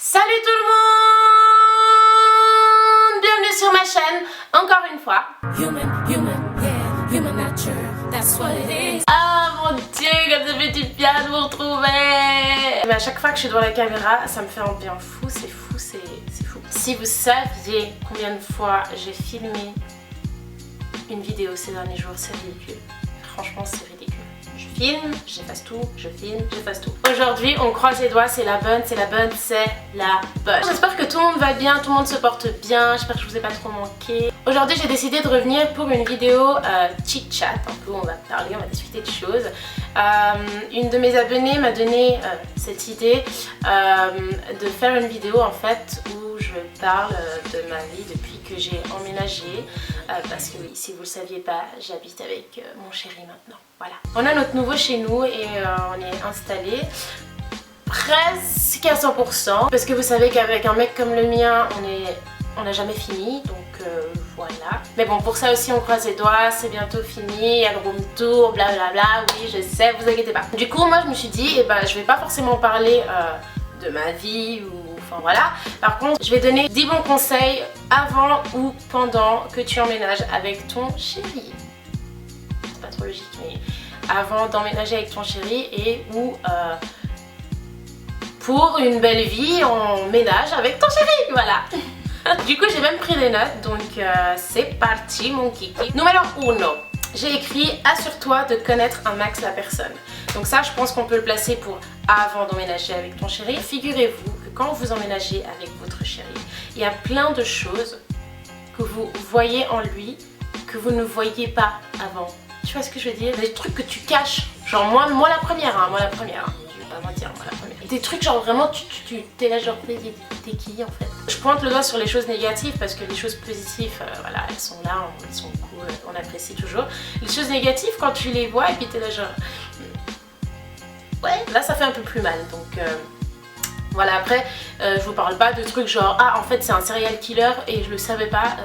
Salut tout le monde! Bienvenue sur ma chaîne, encore une fois. Ah mon dieu, comme ça fait du bien de vous retrouver! Mais à chaque fois que je suis devant la caméra, ça me fait un bien fou, c'est fou, c'est fou. Si vous saviez combien de fois j'ai filmé une vidéo ces derniers jours, c'est ridicule. Franchement, c'est ridicule. Je filme, j'efface tout, je filme, j'efface tout. Aujourd'hui, on croise les doigts, c'est la bonne. J'espère que tout le monde va bien, tout le monde se porte bien, j'espère que je vous ai pas trop manqué. Aujourd'hui, j'ai décidé de revenir pour une vidéo chit-chat, un peu, on va parler, on va discuter de choses. Une de mes abonnées m'a donné cette idée de faire une vidéo en fait où je parle de ma vie depuis que j'ai emménagé. Parce que oui, si vous le saviez pas, j'habite avec mon chéri maintenant. Voilà. On a notre nouveau chez nous et on est installé presque à 100%. Parce que vous savez qu'avec un mec comme le mien, on n'a jamais fini. Donc voilà. Mais bon, pour ça aussi, on croise les doigts. C'est bientôt fini. Il y a le room tour, blablabla. Oui, je sais, vous inquiétez pas. Du coup, moi, je me suis dit, je vais pas forcément parler de ma vie ou... Enfin voilà, par contre je vais donner 10 bons conseils avant ou pendant que tu emménages avec ton chéri. C'est pas trop logique, mais avant d'emménager avec ton chéri et ou pour une belle vie en ménage avec ton chéri, voilà. Du coup j'ai même pris des notes, donc c'est parti mon kiki. Numéro 1. J'ai écrit assure-toi de connaître un max la personne. Donc ça je pense qu'on peut le placer pour avant d'emménager avec ton chéri. Figurez-vous que quand vous emménagez avec votre chéri, il y a plein de choses que vous voyez en lui que vous ne voyiez pas avant. Tu vois ce que je veux dire? Des trucs que tu caches. Genre moi la première, je vais pas mentir, moi la première. Des trucs genre vraiment tu t'es là genre t'es qui en fait? Je pointe le doigt sur les choses négatives parce que les choses positives, voilà, elles sont là, elles sont cool, on apprécie toujours. Les choses négatives quand tu les vois et puis t'es là genre... Ouais, là ça fait un peu plus mal, donc voilà. Après je vous parle pas de trucs genre ah en fait c'est un serial killer et je le savais pas,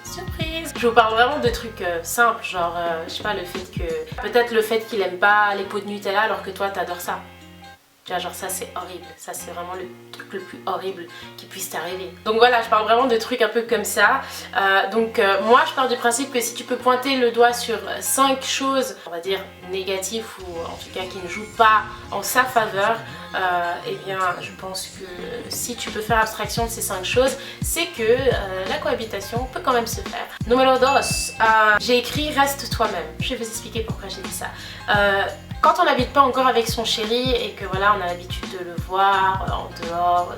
surprise. Je vous parle vraiment de trucs simples, genre je sais pas, le fait que peut-être le fait qu'il aime pas les pots de Nutella alors que toi t'adores ça. Tu vois, genre ça c'est horrible, ça c'est vraiment le truc le plus horrible qui puisse t'arriver. Donc voilà, je parle vraiment de trucs un peu comme ça. Moi je pars du principe que si tu peux pointer le doigt sur 5 choses, on va dire négatives ou en tout cas qui ne jouent pas en sa faveur, eh bien je pense que si tu peux faire abstraction de ces 5 choses, c'est que la cohabitation peut quand même se faire. Numéro 2, j'ai écrit reste toi-même. Je vais vous expliquer pourquoi j'ai dit ça. Quand on n'habite pas encore avec son chéri et que voilà on a l'habitude de le voir en dehors,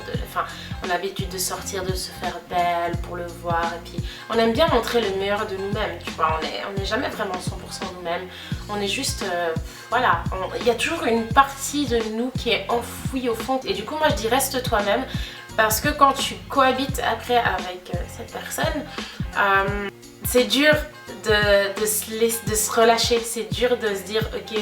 on a l'habitude de sortir, de se faire belle pour le voir et puis on aime bien montrer le meilleur de nous-mêmes, tu vois, on n'est jamais vraiment 100% nous-mêmes, on est juste, voilà, il y a toujours une partie de nous qui est enfouie au fond et du coup moi je dis reste toi-même parce que quand tu cohabites après avec cette personne, c'est dur de se relâcher, c'est dur de se dire ok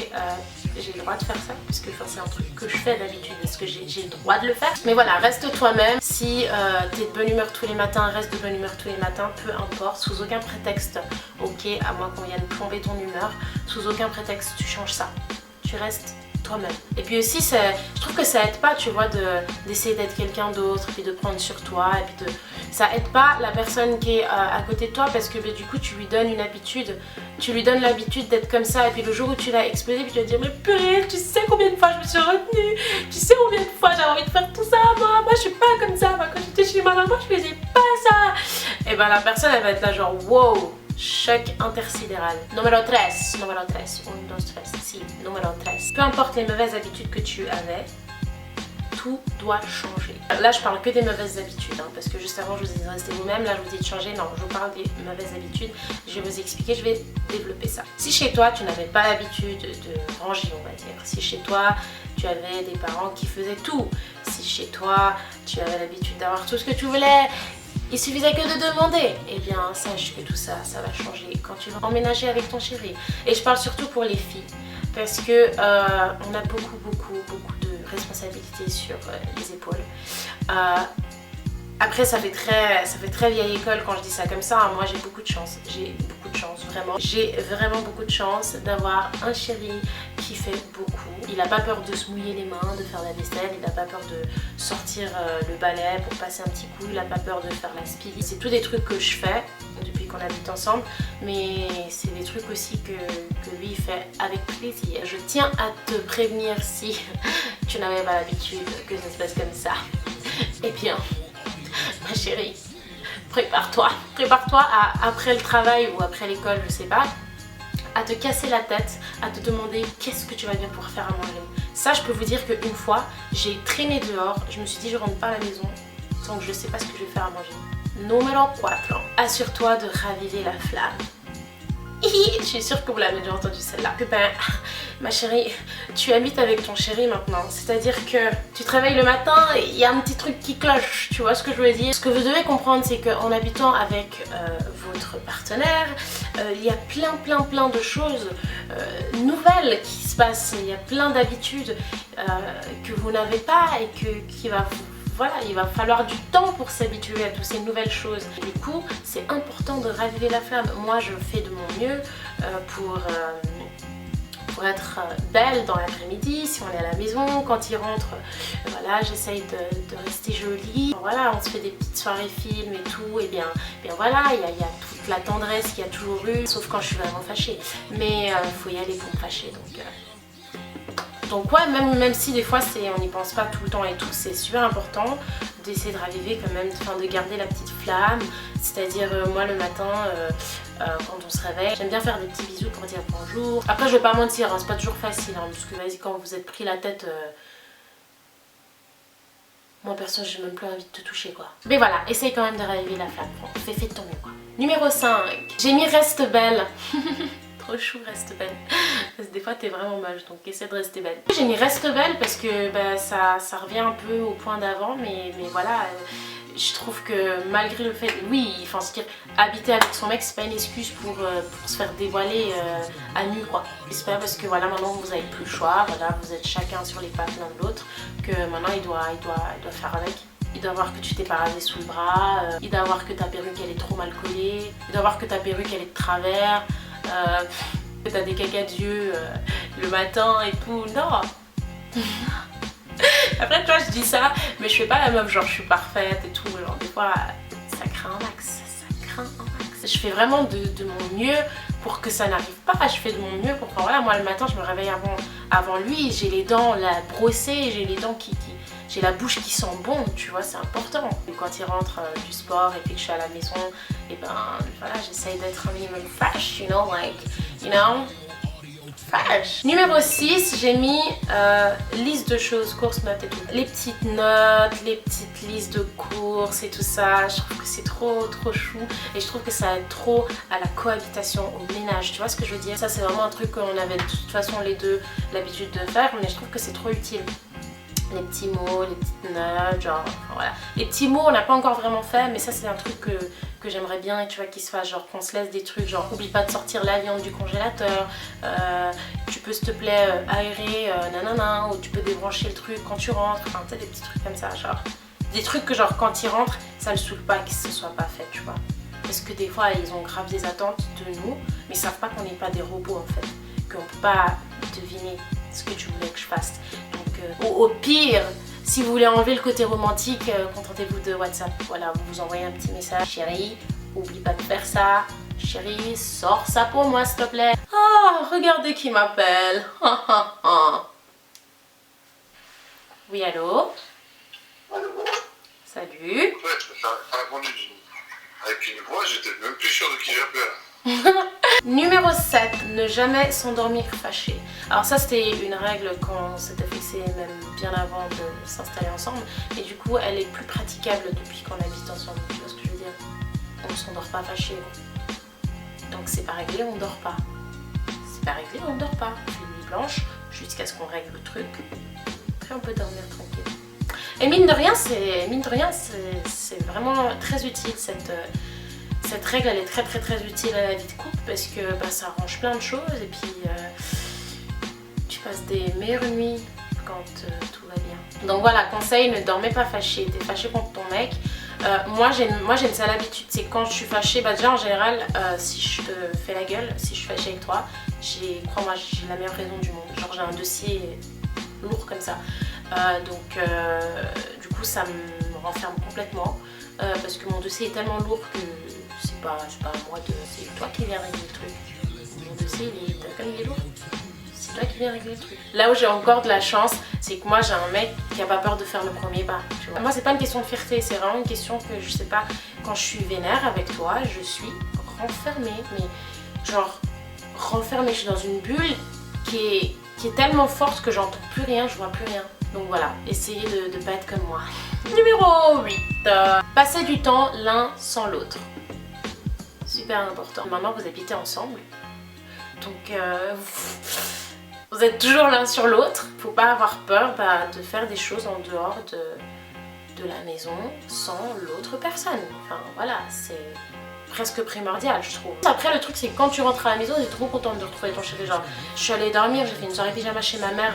j'ai le droit de faire ça puisque c'est un truc que je fais d'habitude, est-ce que j'ai le droit de le faire? Mais voilà, reste toi-même, si t'es de bonne humeur tous les matins, reste de bonne humeur tous les matins, peu importe, sous aucun prétexte, ok, à moins qu'on vienne plomber ton humeur, sous aucun prétexte tu changes ça, tu restes toi-même. Et puis aussi je trouve que ça aide pas, tu vois, d'essayer d'être quelqu'un d'autre puis de prendre sur toi et puis ça aide pas la personne qui est à côté de toi parce que du coup tu lui donnes une habitude, tu lui donnes l'habitude d'être comme ça et puis le jour où tu l'as explosé puis tu vas te dire mais purée, tu sais combien de fois je me suis retenue, tu sais combien de fois j'avais envie de faire tout ça, moi je suis pas comme ça, moi quand j'étais chez ma maman je faisais pas ça. Et ben la personne elle va être là genre wow, choc intersidéral. Numéro 3, 1, 2, 3, si, numéro 3. Peu importe les mauvaises habitudes que tu avais, tout doit changer. Là je parle que des mauvaises habitudes, parce que juste avant je vous ai dit restez vous-même, là je vous dis de changer, non, je vous parle des mauvaises habitudes, je vais vous expliquer, je vais développer ça. Si chez toi tu n'avais pas l'habitude de ranger, on va dire, si chez toi tu avais des parents qui faisaient tout, si chez toi tu avais l'habitude d'avoir tout ce que tu voulais, il suffisait que de demander, eh bien sache que tout ça, ça va changer quand tu vas emménager avec ton chéri. Et je parle surtout pour les filles, parce que on a beaucoup de responsabilités sur les épaules. Après ça fait très vieille école quand je dis ça comme ça, hein. Moi j'ai beaucoup de chance, vraiment. J'ai vraiment beaucoup de chance d'avoir un chéri qui fait beaucoup. Il n'a pas peur de se mouiller les mains, de faire la vaisselle, il n'a pas peur de sortir le balai pour passer un petit coup, il n'a pas peur de faire la spie. C'est tous des trucs que je fais depuis qu'on habite ensemble, mais c'est des trucs aussi que lui fait avec plaisir. Je tiens à te prévenir si tu n'avais pas l'habitude que ça se passe comme ça. Eh bien, ma chérie, prépare-toi après le travail ou après l'école, je sais pas, à te casser la tête, à te demander qu'est-ce que tu vas bien pouvoir faire à manger. Ça, je peux vous dire qu'une fois, j'ai traîné dehors, je me suis dit je rentre pas à la maison tant que je sais pas ce que je vais faire à manger. Numéro 4. Assure-toi de raviver la flamme. Je suis sûre que vous l'avez déjà entendu celle-là. Ben, ma chérie, tu habites avec ton chéri maintenant. C'est-à-dire que tu te réveilles le matin et il y a un petit truc qui cloche. Tu vois ce que je veux dire? Ce que vous devez comprendre, c'est qu'en habitant avec votre partenaire, il y a plein de choses nouvelles qui se passent. Il y a plein d'habitudes que vous n'avez pas et qui va vous... Voilà, il va falloir du temps pour s'habituer à toutes ces nouvelles choses. Du coup, c'est important de raviver la flamme. Moi, je fais de mon mieux pour être belle dans l'après-midi, si on est à la maison, quand il rentre, voilà, j'essaye de rester jolie. Voilà, on se fait des petites soirées films et tout, et bien voilà, il y a toute la tendresse qu'il y a toujours eu, sauf quand je suis vraiment fâchée. Mais faut y aller pour me fâcher, donc ouais, même si des fois on n'y pense pas tout le temps et tout, c'est super important d'essayer de raviver quand même, de garder la petite flamme. C'est-à-dire moi le matin, quand on se réveille, j'aime bien faire des petits bisous pour dire bonjour. Après je vais pas mentir, hein, c'est pas toujours facile, hein, parce que vas-y, quand vous êtes pris la tête, moi perso j'ai même plus envie de te toucher quoi. Mais voilà, essaye quand même de raviver la flamme, fais de ton mieux quoi. Numéro 5, j'ai mis reste belle. Trop chou, reste belle. Parce que des fois t'es vraiment moche, donc essaie de rester belle. J'ai mis reste belle parce que bah, ça revient un peu au point d'avant, mais voilà, je trouve que malgré le fait, oui, enfin, habiter avec son mec c'est pas une excuse pour se faire dévoiler à nu quoi. C'est pas parce que voilà maintenant vous avez plus le choix, voilà, vous êtes chacun sur les pattes l'un de l'autre, que maintenant il doit faire avec. Il doit voir que tu t'es pas rasé sous le bras, il doit voir que ta perruque elle est trop mal collée, il doit voir que ta perruque elle est de travers. Que t'as des caca d'yeux le matin et tout, non. Après tu vois je dis ça, mais je fais pas la meuf genre je suis parfaite et tout, genre des fois ça craint un max, Je fais vraiment de mon mieux pour que ça n'arrive pas, je fais de mon mieux pour que voilà, moi le matin je me réveille avant lui, j'ai les dents brossées, j'ai les dents j'ai la bouche qui sent bon, tu vois, c'est important. Et quand il rentre du sport et puis que je suis à la maison, et ben voilà, j'essaye d'être un minimum fresh, you know, fresh. Numéro 6, j'ai mis liste de choses, courses, notes et tout. Les petites notes, les petites listes de courses et tout ça, je trouve que c'est trop chou et je trouve que ça aide trop à la cohabitation, au ménage, tu vois ce que je veux dire? Ça c'est vraiment un truc qu'on avait de toute façon les deux l'habitude de faire, mais je trouve que c'est trop utile. Les petits mots, les petites notes, genre voilà. Les petits mots on n'a pas encore vraiment fait, mais ça c'est un truc que j'aimerais bien, et tu vois, qu'il se fasse, genre qu'on se laisse des trucs, genre oublie pas de sortir la viande du congélateur, tu peux s'il te plaît aérer, nanana, ou tu peux débrancher le truc quand tu rentres, enfin tu sais, des petits trucs comme ça, genre des trucs que genre quand il rentre, ça le saoule pas que ce soit pas fait, tu vois. Parce que des fois ils ont grave des attentes de nous, mais ils savent pas qu'on n'est pas des robots en fait, qu'on peut pas deviner ce que tu voulais que je fasse. Donc au pire, si vous voulez enlever le côté romantique, contentez-vous de WhatsApp. Voilà, vous vous envoyez un petit message. Chérie, oublie pas de faire ça. Chérie, sors ça pour moi s'il te plaît. Ah, regardez qui m'appelle. Oui, allô? Allô? Salut. Ouais, ça a répondu avec une voix, j'étais même plus sûre de qui j'appelle. Numéro 7, ne jamais s'endormir fâché. Alors ça c'était une règle quand on s'était fixé même bien avant de s'installer ensemble, et du coup elle est plus praticable depuis qu'on habite ensemble, tu vois ce que je veux dire? On ne s'endort pas fâché, donc c'est pas réglé, on dort pas. C'est pas réglé, on dort pas. On fait une nuit blanche jusqu'à ce qu'on règle le truc, après on peut dormir tranquille. Et mine de rien c'est vraiment très utile cette règle, elle est très utile à la vie de couple parce que bah, ça arrange plein de choses et puis tu passes des meilleures nuits quand tout va bien. Donc voilà, conseil, ne dormez pas fâché, t'es fâché contre ton mec. Moi j'ai une sale habitude, c'est quand je suis fâchée, bah déjà en général si je te fais la gueule, si je suis fâchée avec toi, crois-moi, j'ai la meilleure raison du monde. Genre j'ai un dossier lourd comme ça. Du coup ça me renferme complètement parce que mon dossier est tellement lourd que c'est pas à moi de... C'est toi qui viens régler le truc. Mon dossier il est lourd. C'est toi qui viens régler le truc. Là où j'ai encore de la chance, c'est que moi j'ai un mec qui a pas peur de faire le premier pas. Tu vois. Moi c'est pas une question de fierté, c'est vraiment une question que je sais pas, quand je suis vénère avec toi, je suis renfermée. Mais genre renfermée, je suis dans une bulle qui est tellement forte que j'entends plus rien, je vois plus rien. Donc voilà, essayez de pas être comme moi. Numéro 8. Passer du temps l'un sans l'autre. Super important. Maintenant vous habitez ensemble. Donc vous êtes toujours l'un sur l'autre. Faut pas avoir peur de faire des choses en dehors de la maison sans l'autre personne. Enfin voilà, c'est presque primordial je trouve. Après le truc c'est que quand tu rentres à la maison, t'es trop contente de retrouver ton chéri. Genre je suis allée dormir, j'ai fait une soirée pyjama chez ma mère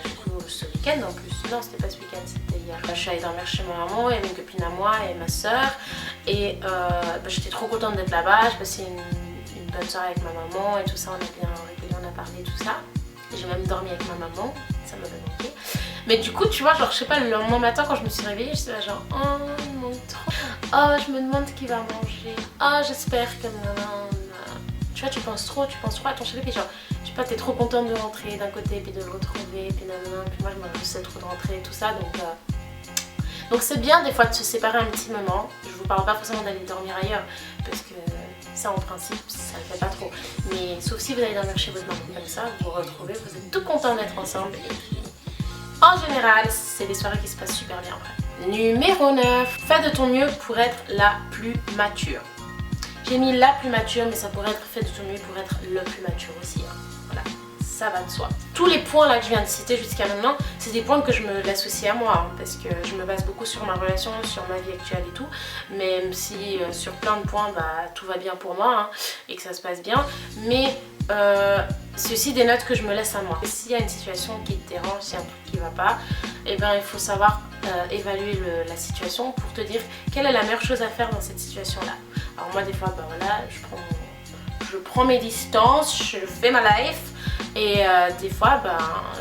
du coup ce week-end en plus. Non c'était pas ce week-end, c'était hier. Je suis allée dormir chez ma maman et mes copines à moi et ma soeur. Et j'étais trop contente d'être là-bas, j'ai passé une bonne soirée avec ma maman et tout ça, on a bien rigolé, on a parlé tout ça. J'ai même dormi avec ma maman, ça m'avait manqué. Mais du coup tu vois, genre je sais pas, le lendemain matin quand je me suis réveillée, j'étais là genre oh il manque trop. Oh je me demande qui va manger. Oh j'espère que tu vois tu penses trop à ton chéri puis genre je sais pas, t'es trop contente de rentrer d'un côté puis de le retrouver puis nanana, puis moi je me poussais trop de rentrer et tout ça donc c'est bien des fois de se séparer un petit moment. Je vous parle pas forcément d'aller dormir ailleurs parce que ça en principe ça le fait pas trop. Mais sauf si vous allez dormir chez votre maman comme ça, vous vous retrouvez, vous êtes tout contents d'être ensemble et puis en général c'est des soirées qui se passent super bien après. Numéro 9. Fais de ton mieux pour être la plus mature. J'ai mis la plus mature mais ça pourrait être fait de ton mieux pour être le plus mature aussi. Voilà. Ça va de soi. Tous les points là que je viens de citer jusqu'à maintenant, c'est des points que je me l'associe à moi parce que je me base beaucoup sur ma relation, sur ma vie actuelle et tout. Même si sur plein de points tout va bien pour moi et que ça se passe bien. Mais c'est aussi des notes que je me laisse à moi. S'il y a une situation qui te dérange, s'il y a un truc qui va pas, et il faut savoir évaluer la situation pour te dire quelle est la meilleure chose à faire dans cette situation là. Alors moi des fois voilà, je prends mes distances, je fais ma life. Et des fois,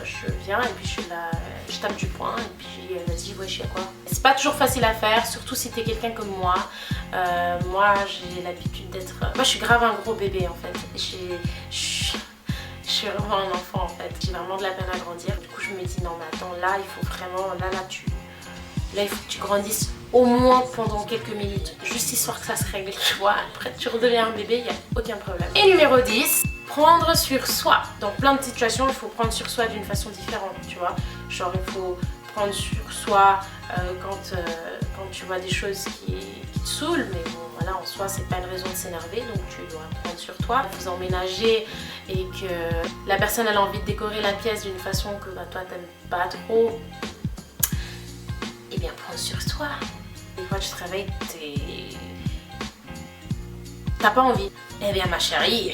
je viens et puis je suis là, je tape du poing et puis vas-y, wesh, y'a quoi. C'est pas toujours facile à faire, surtout si t'es quelqu'un comme moi. Moi, j'ai l'habitude d'être... Moi, je suis grave un gros bébé en fait. Je suis vraiment un enfant en fait. J'ai vraiment de la peine à grandir. Du coup, je me dis non, mais attends, là, il faut vraiment... Là, il faut que tu grandisses au moins pendant quelques minutes. Juste histoire que ça se règle, tu vois. Après, tu redeviens un bébé, il n'y a aucun problème. Et numéro 10. Prendre sur soi. Dans plein de situations, il faut prendre sur soi d'une façon différente, tu vois. Genre, il faut prendre sur soi quand tu vois des choses qui te saoulent, mais bon, voilà, en soi, c'est pas une raison de s'énerver, donc tu dois prendre sur toi. Vous emménagez et que la personne elle a envie de décorer la pièce d'une façon que toi, t'aimes pas trop, eh bien, prends sur toi. Des fois, tu te réveilles, t'as pas envie. Eh bien, ma chérie,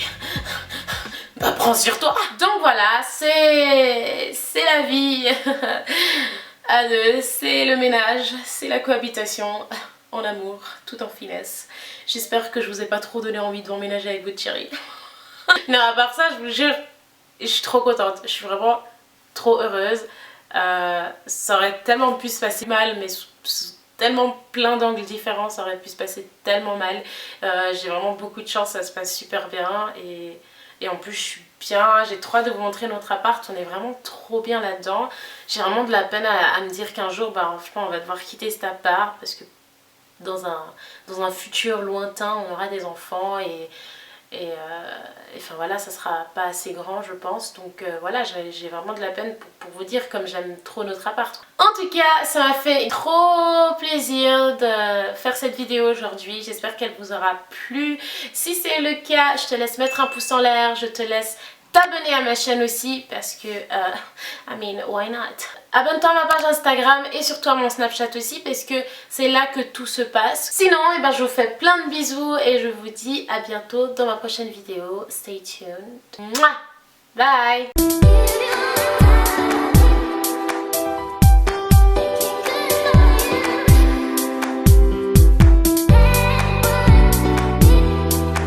prends sur toi. Donc voilà, c'est la vie à deux, c'est le ménage, c'est la cohabitation en amour, tout en finesse. J'espère que je vous ai pas trop donné envie de m'emménager avec votre chérie. Non, à part ça, je vous jure, je suis trop contente, je suis vraiment trop heureuse. Ça aurait tellement pu se passer mal, mais tellement plein d'angles différents, ça aurait pu se passer tellement mal. J'ai vraiment beaucoup de chance, ça se passe super bien et en plus je suis bien, j'ai trop hâte de vous montrer notre appart, on est vraiment trop bien là-dedans. J'ai vraiment de la peine à me dire qu'un jour, franchement, on va devoir quitter cet appart parce que dans un futur lointain, on aura des enfants et enfin voilà, ça sera pas assez grand je pense, donc voilà, j'ai vraiment de la peine pour vous dire comme j'aime trop notre appart. En tout cas, ça m'a fait trop plaisir de faire cette vidéo aujourd'hui, j'espère qu'elle vous aura plu. Si c'est le cas, je te laisse mettre un pouce en l'air, je te laisse t'abonner à ma chaîne aussi parce que, I mean, why not? Abonne-toi à ma page Instagram et surtout à mon Snapchat aussi parce que c'est là que tout se passe. Sinon, je vous fais plein de bisous et je vous dis à bientôt dans ma prochaine vidéo. Stay tuned. Mouah! Bye!